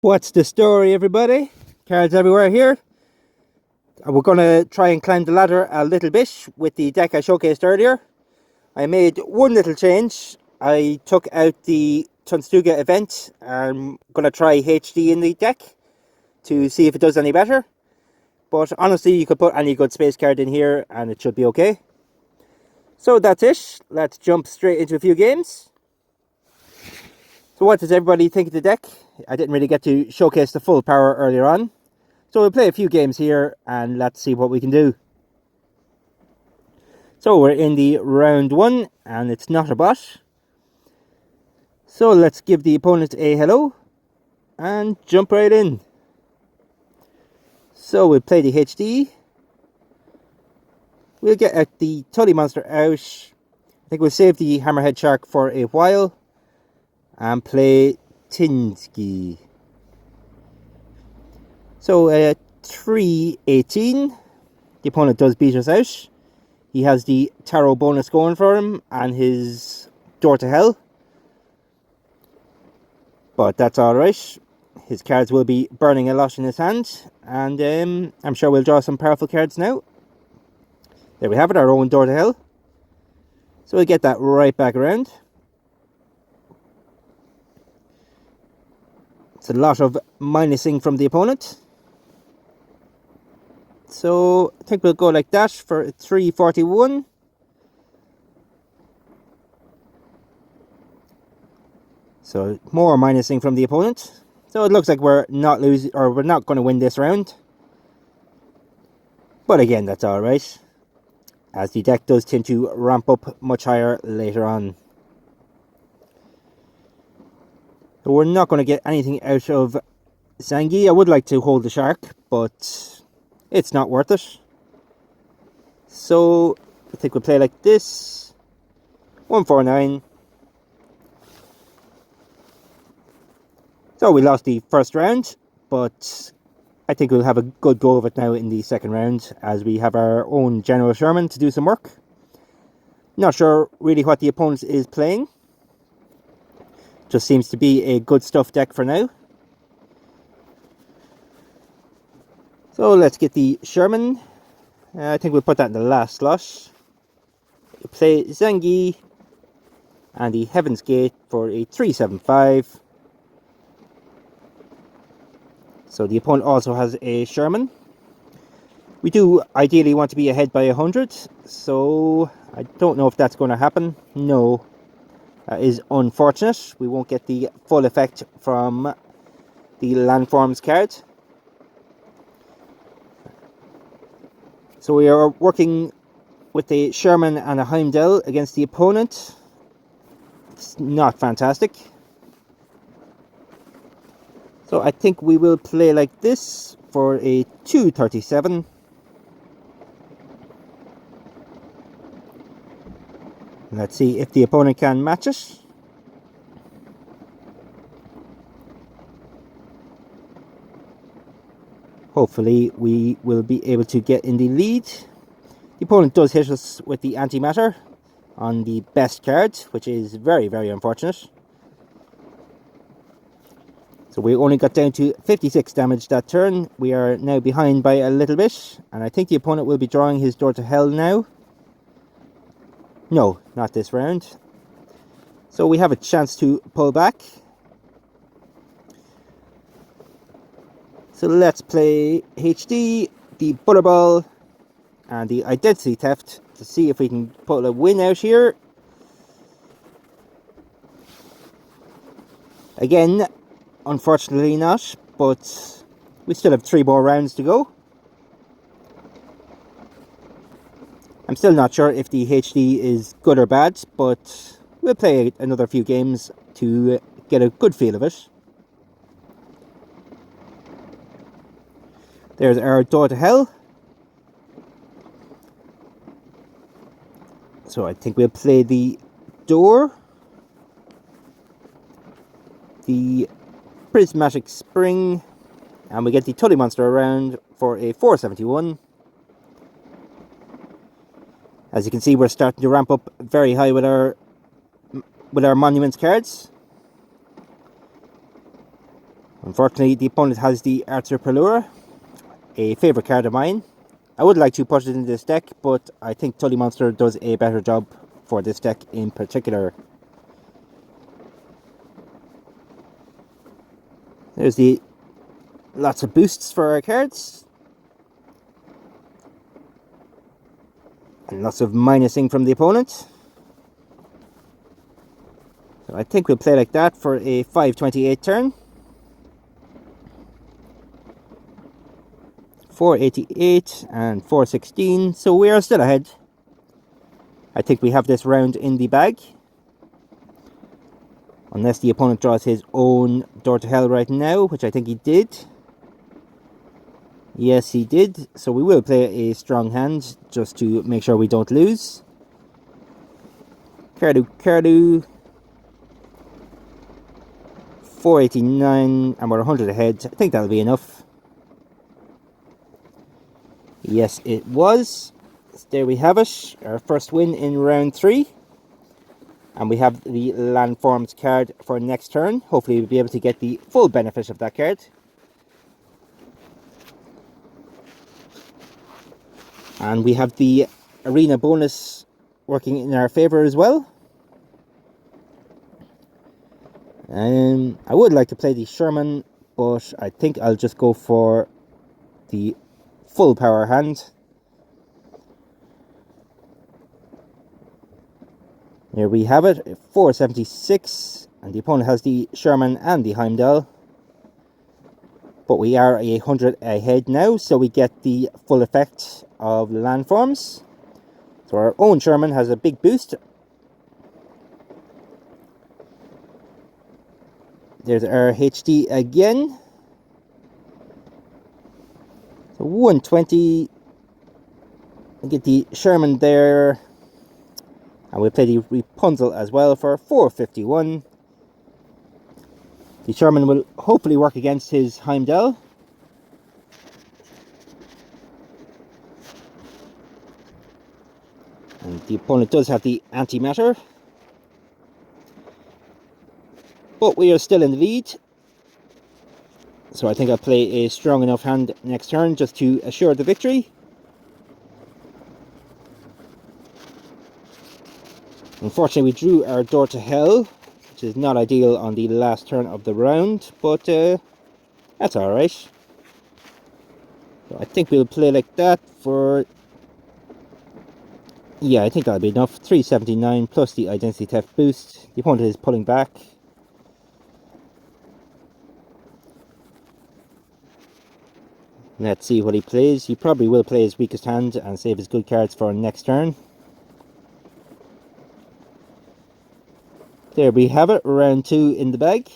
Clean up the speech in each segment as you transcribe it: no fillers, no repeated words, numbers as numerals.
What's the story, everybody? Cards everywhere here. We're going to try and climb the ladder a little bit with the deck I showcased earlier. I made one little change. I took out the Tunstuga event. I'm going to try HD in the deck to see if it does any better. But honestly, you could put any good space card in here and it should be okay. So that's it. Let's jump straight into a few games. So what does everybody think of the deck? I didn't really get to showcase the full power earlier on. So we'll play a few games here and let's see what we can do. So we're in the round one and it's not a bot. So let's give the opponent a hello and jump right in. So we'll play the HD. We'll get out the Tully Monster out. I think we'll save the Hammerhead Shark for a while and play Tinsky. So 318. The opponent does beat us out. He has the tarot bonus going for him and his door to hell. But that's alright. His cards will be burning a lot in his hand. And I'm sure we'll draw some powerful cards now. There we have it, our own door to hell. So we'll get that right back around. It's a lot of minusing from the opponent. So I think we'll go like that for 341. So more minusing from the opponent. So it looks like we're not losing, or we're not going to win this round. But again, that's alright, as the deck does tend to ramp up much higher later on. So we're not going to get anything out of Zangi. I would like to hold the shark, but it's not worth it. So I think we'll play like this. 149. So we lost the first round, but I think we'll have a good go of it now in the second round, as we have our own General Sherman to do some work. Not sure really what the opponent is playing. Just seems to be a good stuff deck for now. So let's get the Sherman. I think we'll put that in the last slot. We'll play Zangi and the Heaven's Gate for a 375. So the opponent also has a Sherman. We do ideally want to be ahead by 100, so I don't know if that's going to happen. No, that is unfortunate. We won't get the full effect from the Landforms card. So we are working with a Sherman and a Heimdall against the opponent. It's not fantastic. So I think we will play like this for a 237. Let's see if the opponent can match it. Hopefully we will be able to get in the lead. The opponent does hit us with the antimatter on the best card, which is very, very unfortunate. So we only got down to 56 damage that turn. We are now behind by a little bit, and I think the opponent will be drawing his door to hell now. No, not this round. So we have a chance to pull back. So let's play HD, the Butterball, and the Identity Theft to see if we can pull a win out here. Again, unfortunately not, but we still have 3 more rounds to go. I'm still not sure if the HD is good or bad, but we'll play another few games to get a good feel of it. There's our door to hell. So I think we'll play the door, the Prismatic Spring, and we get the Tully Monster around for a 471. As you can see, we're starting to ramp up very high with our Monuments cards. Unfortunately, the opponent has the Archer Pelura, a favourite card of mine. I would like to put it in this deck, but I think Tully Monster does a better job for this deck in particular. There's the lots of boosts for our cards. And lots of minusing from the opponent. So I think we'll play like that for a 528 turn. 488 and 416, so we are still ahead. I think we have this round in the bag. Unless the opponent draws his own Door to Hell right now, which I think he did. Yes, he did. So we will play a strong hand just to make sure we don't lose. Cardu. 489 and we're 100 ahead. I think that'll be enough. Yes, it was. So there we have it. Our first win in round 3. And we have the Landforms card for next turn. Hopefully we'll be able to get the full benefit of that card. And we have the Arena bonus working in our favour as well. I would like to play the Sherman, but I think I'll just go for the full power hand. Here we have it, 476, and the opponent has the Sherman and the Heimdall. But we are 100 ahead now, so we get the full effect of the landforms. So our own Sherman has a big boost. There's our HD again. So 120. We get the Sherman there. And we'll play the Rapunzel as well for 451. The Sherman will hopefully work against his Heimdall. And the opponent does have the antimatter. But we are still in the lead. So I think I'll play a strong enough hand next turn just to assure the victory. Unfortunately, we drew our Door to Hell, which is not ideal on the last turn of the round, but that's alright. So I think we'll play like that for... Yeah, I think that'll be enough. 379 plus the Identity Theft boost. The opponent is pulling back. Let's see what he plays. He probably will play his weakest hand and save his good cards for next turn. There we have it, round 2 in the bag.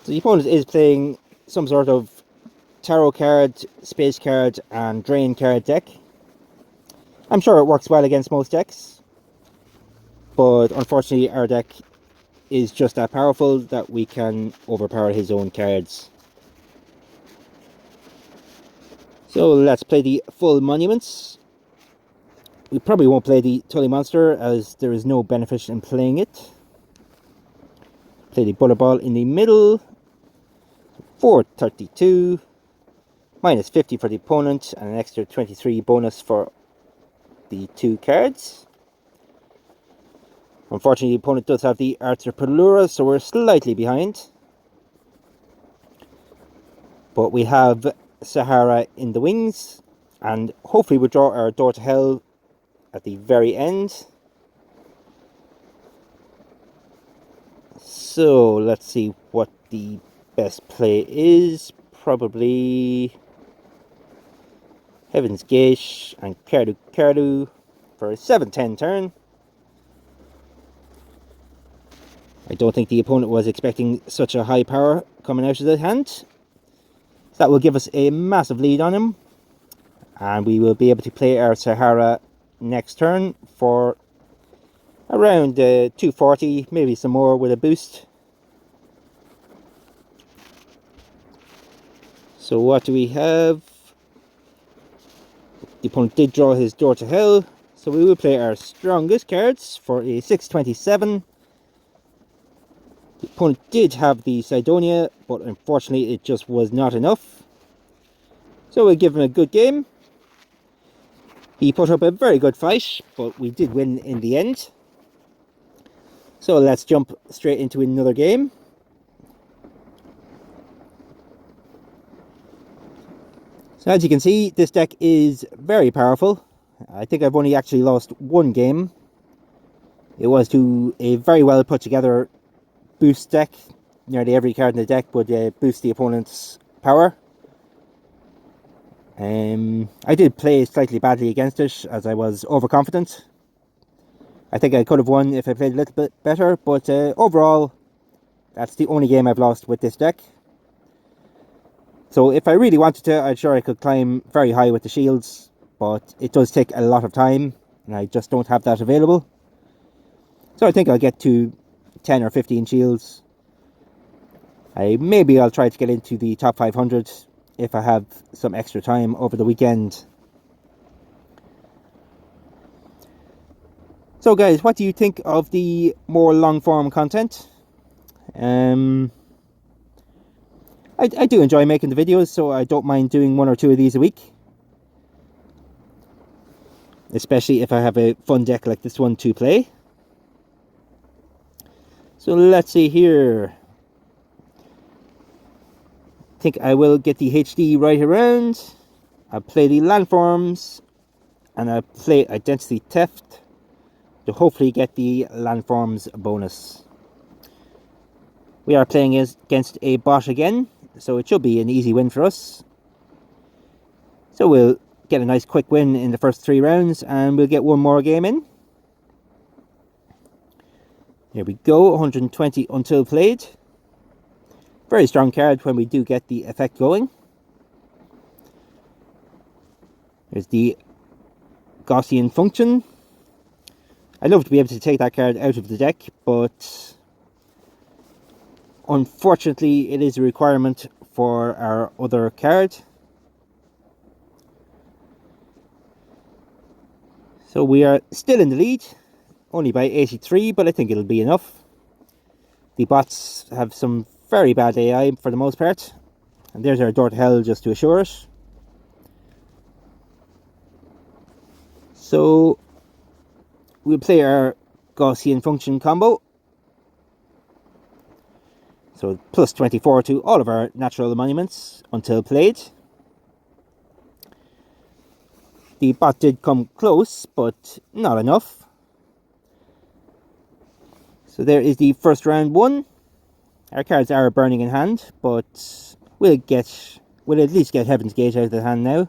So the opponent is playing some sort of tarot card, space card and drain card deck. I'm sure it works well against most decks. But unfortunately our deck is just that powerful that we can overpower his own cards. So let's play the full monuments. We probably won't play the Tully Monster as there is no benefit in playing it. Play the Bullet Ball in the middle. 432. Minus 50 for the opponent and an extra 23 bonus for the 2 cards. Unfortunately, the opponent does have the Archer Pelura, so we're slightly behind. But we have Sahara in the wings, and hopefully we'll draw our Door to Hell at the very end. So let's see what the best play is. Probably Heaven's Gate and Cardu for a 7-10 turn. I don't think the opponent was expecting such a high power coming out of the hand. So that will give us a massive lead on him. And we will be able to play our Sahara next turn for around 240, maybe some more with a boost. So what do we have? The opponent did draw his Door to Hell, so we will play our strongest cards for a 627. The opponent did have the Sidonia, but unfortunately it just was not enough. So we'll give him a good game. He put up a very good fight, but we did win in the end. So let's jump straight into another game. So as you can see, this deck is very powerful. I think I've only actually lost one game. It was to a very well put together boost deck. Nearly every card in the deck would boost the opponent's power. I did play slightly badly against it as I was overconfident. I think I could have won if I played a little bit better, but overall, that's the only game I've lost with this deck. So if I really wanted to, I'm sure I could climb very high with the shields, but it does take a lot of time, and I just don't have that available. So I think I'll get to 10 or 15 shields. Maybe I'll try to get into the top 500 if I have some extra time over the weekend. So guys, what do you think of the more long form content? I do enjoy making the videos, so I don't mind doing 1 or 2 of these a week. Especially if I have a fun deck like this one to play. So let's see here. I think I will get the HD right around. I'll play the landforms, and I'll play Identity Theft to hopefully get the landforms bonus. We are playing against a bot again, so it should be an easy win for us. So we'll get a nice quick win in the first 3 rounds, and we'll get one more game in. Here we go, 120 until played. Very strong card when we do get the effect going. There's the Gaussian function. I'd love to be able to take that card out of the deck, but unfortunately it is a requirement for our other card. So we are still in the lead, only by 83, but I think it'll be enough. The bots have some very bad AI for the most part. And there's our door to hell just to assure it. So we'll play our Gaussian function combo. So plus 24 to all of our natural monuments until played. The bot did come close, but not enough. So there is the first round won. Our cards are burning in hand, but we'll at least get Heaven's Gate out of the hand now.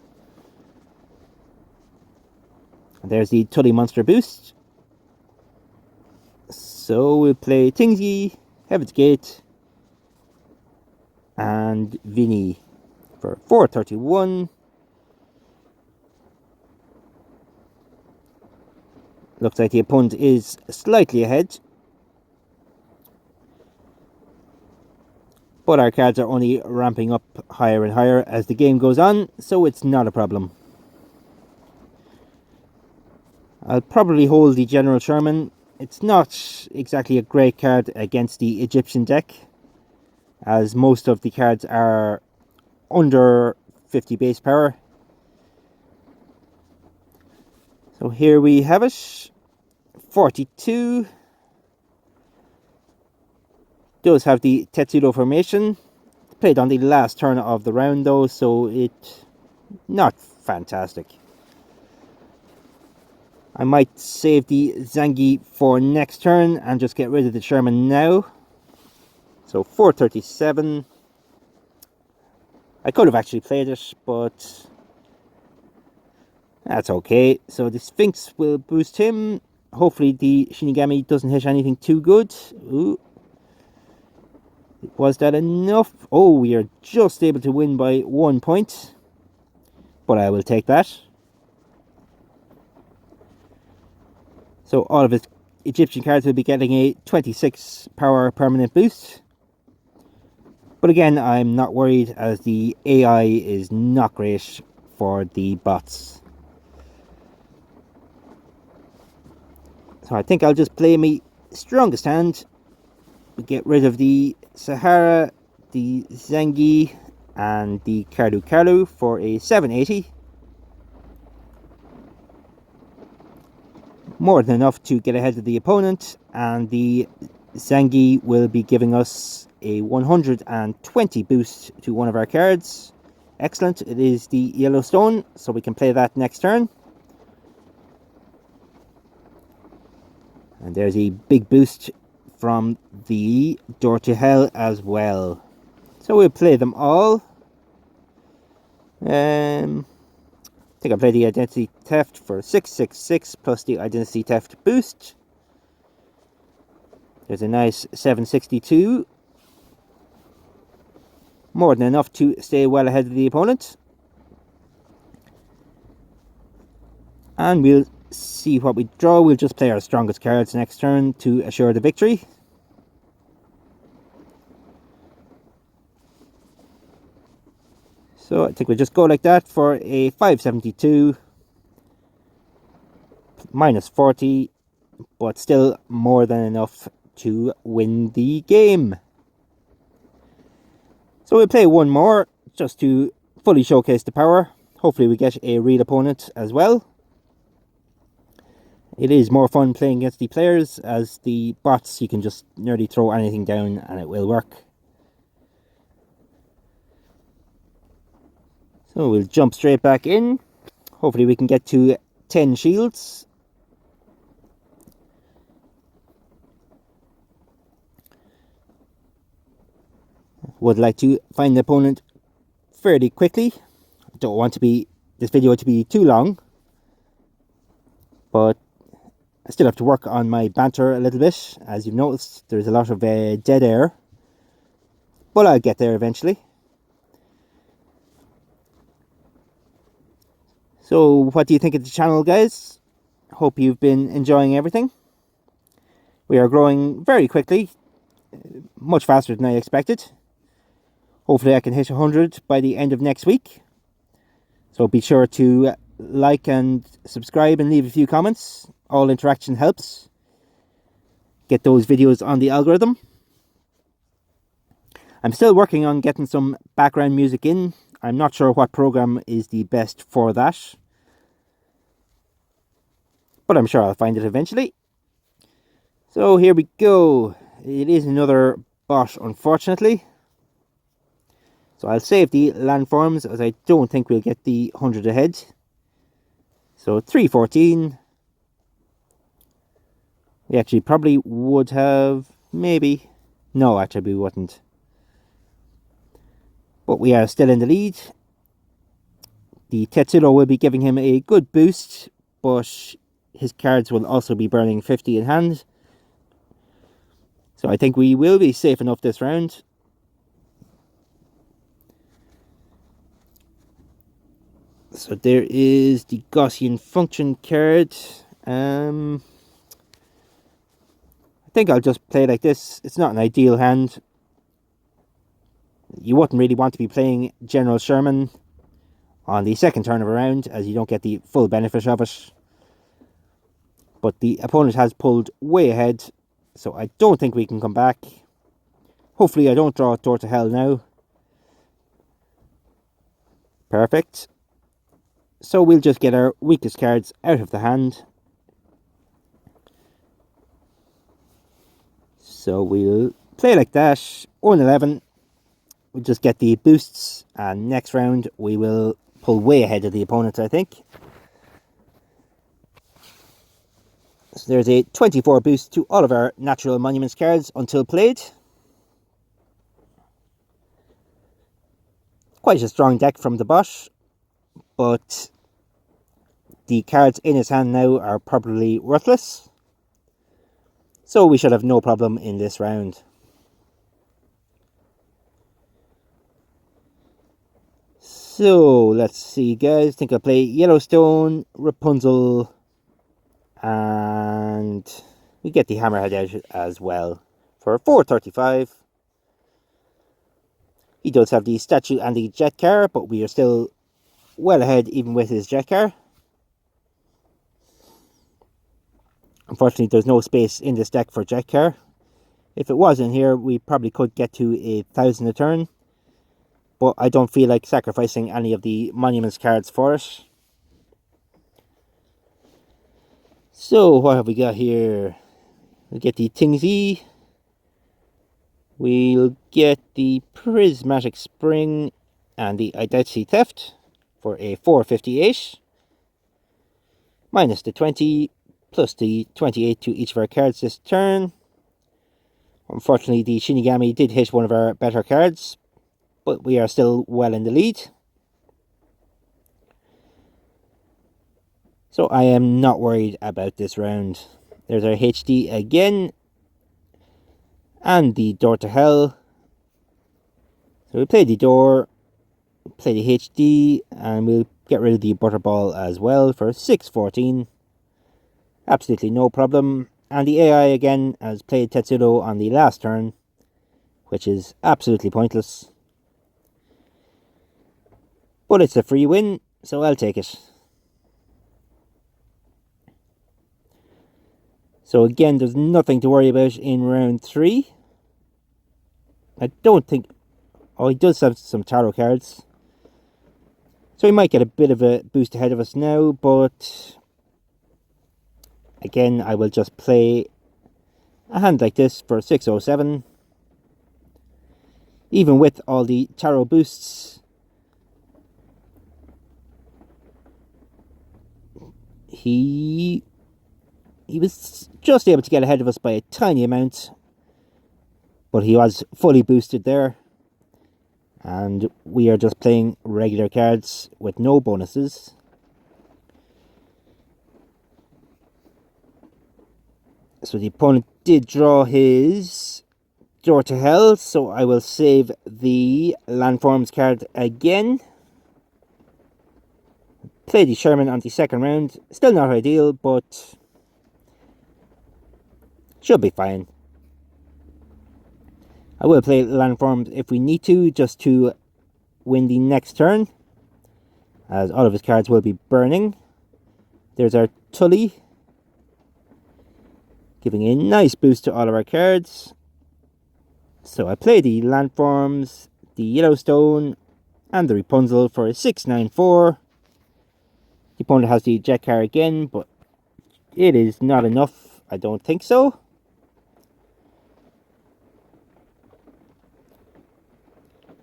And there's the Tully Monster boost. So we'll play Tingsy, Heaven's Gate, and Vinny for 431. Looks like the opponent is slightly ahead. But our cards are only ramping up higher and higher as the game goes on, so it's not a problem. I'll probably hold the General Sherman. It's not exactly a great card against the Egyptian deck, as most of the cards are under 50 base power. So here we have it, 42. Does have the Tetsudo formation. Played on the last turn of the round though, so it's not fantastic. I might save the Zangi for next turn and just get rid of the Sherman now. So 437. I could have actually played it, but that's okay. So the Sphinx will boost him. Hopefully the Shinigami doesn't hit anything too good. Ooh. Was that enough? Oh, we are just able to win by 1 point. But I will take that. So all of his Egyptian cards will be getting a 26 power permanent boost. But again, I'm not worried as the AI is not great for the bots. So I think I'll just play my strongest hand. We get rid of the Sahara, the Zengi, and the Cardu for a 780. More than enough to get ahead of the opponent, and the Zengi will be giving us a 120 boost to one of our cards. Excellent. It is the Yellowstone, so we can play that next turn. And there's a big boost from the Door to Hell as well. So we'll play them all. I think I played the Identity Theft for 666 plus the Identity Theft boost. There's a nice 762. More than enough to stay well ahead of the opponent. And we'll see what we draw. We'll just play our strongest cards next turn to assure the victory. So I think we'll just go like that for a 572. Minus 40. But still more than enough to win the game. So we'll play one more just to fully showcase the power. Hopefully we get a real opponent as well. It is more fun playing against the players, as the bots you can just nearly throw anything down and it will work. So we'll jump straight back in. Hopefully we can get to 10 shields. Would like to find the opponent fairly quickly. Don't want this video to be too long, but I still have to work on my banter a little bit. As you've noticed, there's a lot of dead air, but I'll get there eventually. So what do you think of the channel, guys? Hope you've been enjoying everything. We are growing very quickly, much faster than I expected. Hopefully I can hit 100 by the end of next week. So be sure to like and subscribe and leave a few comments. All interaction helps. Get those videos on the algorithm. I'm still working on getting some background music in. I'm not sure what program is the best for that, but I'm sure I'll find it eventually. So here we go. It is another bot, unfortunately. So I'll save the landforms, as I don't think we'll get the 100 ahead. So 314. We actually probably would have, maybe. No, actually we wouldn't. But we are still in the lead. The Tetsudo will be giving him a good boost, but his cards will also be burning 50 in hand. So I think we will be safe enough this round. So there is the Gaussian function card. I think I'll just play like this. It's not an ideal hand. You wouldn't really want to be playing General Sherman on the second turn of a round, as you don't get the full benefit of it. But the opponent has pulled way ahead, so I don't think we can come back. Hopefully I don't draw Door to Hell now. Perfect. So we'll just get our weakest cards out of the hand. So we'll play like that. 111. We'll just get the boosts, and next round we will pull way ahead of the opponent, I think. So there's a 24 boost to all of our Natural Monuments cards until played. Quite a strong deck from the bot, but the cards in his hand now are probably worthless. So we should have no problem in this round. So let's see, guys. I think I'll play Yellowstone, Rapunzel, and we get the Hammerhead out as well for 435. He does have the statue and the jet car, but we are still well ahead even with his jet car. Unfortunately, there's no space in this deck for jet car. If it was in here, we probably could get to 1,000 a turn. But I don't feel like sacrificing any of the Monuments cards for it. So, what have we got here? We'll get the Tingsy. We'll get the Prismatic Spring and the Identity Theft for a 458. Minus the 20, plus the 28 to each of our cards this turn. Unfortunately, the Shinigami did hit one of our better cards, but we are still well in the lead. So I am not worried about this round. There's our HD again. And the Door to Hell. So we play the door, play the HD, and we'll get rid of the Butterball as well for 614. Absolutely no problem. And the AI again has played Tetsudo on the last turn, which is absolutely pointless. But it's a free win, so I'll take it. So again, there's nothing to worry about in round 3. I don't think... Oh, he does have some tarot cards. So he might get a bit of a boost ahead of us now, but... Again, I will just play a hand like this for 607. Even with all the tarot boosts, he was just able to get ahead of us by a tiny amount, but he was fully boosted there. And we are just playing regular cards with no bonuses. So the opponent did draw his Door to Hell, so I will save the Landforms card again. Play the Sherman on the second round. Still not ideal, but should be fine. I will play Landforms if we need to, just to win the next turn, as all of his cards will be burning. There's our Tully, giving a nice boost to all of our cards. So I play the Landforms, the Yellowstone, and the Rapunzel for a 694. The opponent has the Jet Car again, but it is not enough. I don't think so.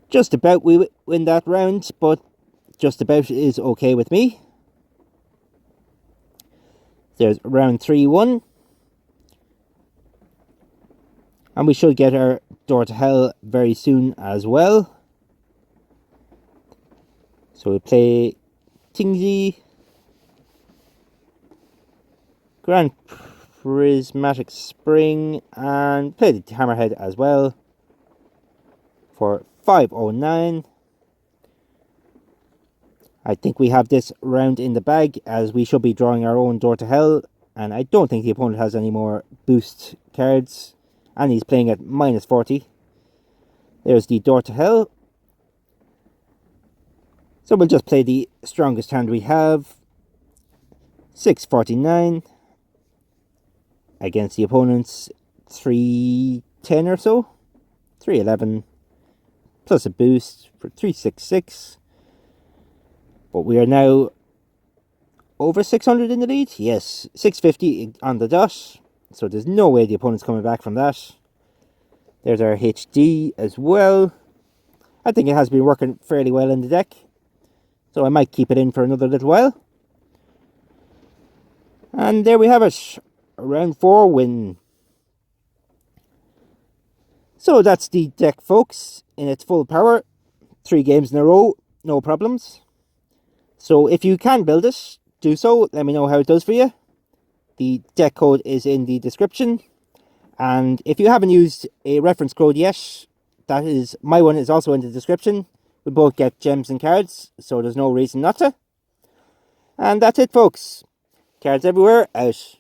Just about we win that round, but just about is okay with me. There's round 3-1. And we should get our Door to Hell very soon as well. So we play Tingsy, Grand Prismatic Spring, and play the Hammerhead as well for 509. I think we have this round in the bag, as we should be drawing our own Door to Hell, and I don't think the opponent has any more boost cards, and he's playing at minus 40. There's the Door to Hell. So we'll just play the strongest hand we have, 649, against the opponent's 310 or so, 311. Plus a boost for 366. But we are now over 600 in the lead. Yes, 650 on the dot. So there's no way the opponent's coming back from that. There's our HD as well. I think it has been working fairly well in the deck, so I might keep it in for another little while. And there we have it. A round 4 win. So that's the deck, folks, in its full power. 3 games in a row, no problems. So if you can build it, do so. Let me know how it does for you. The deck code is in the description. And if you haven't used a reference code yet, that is, my one is also in the description. We both get gems and cards, so there's no reason not to. And that's it, folks. Cards Everywhere, out.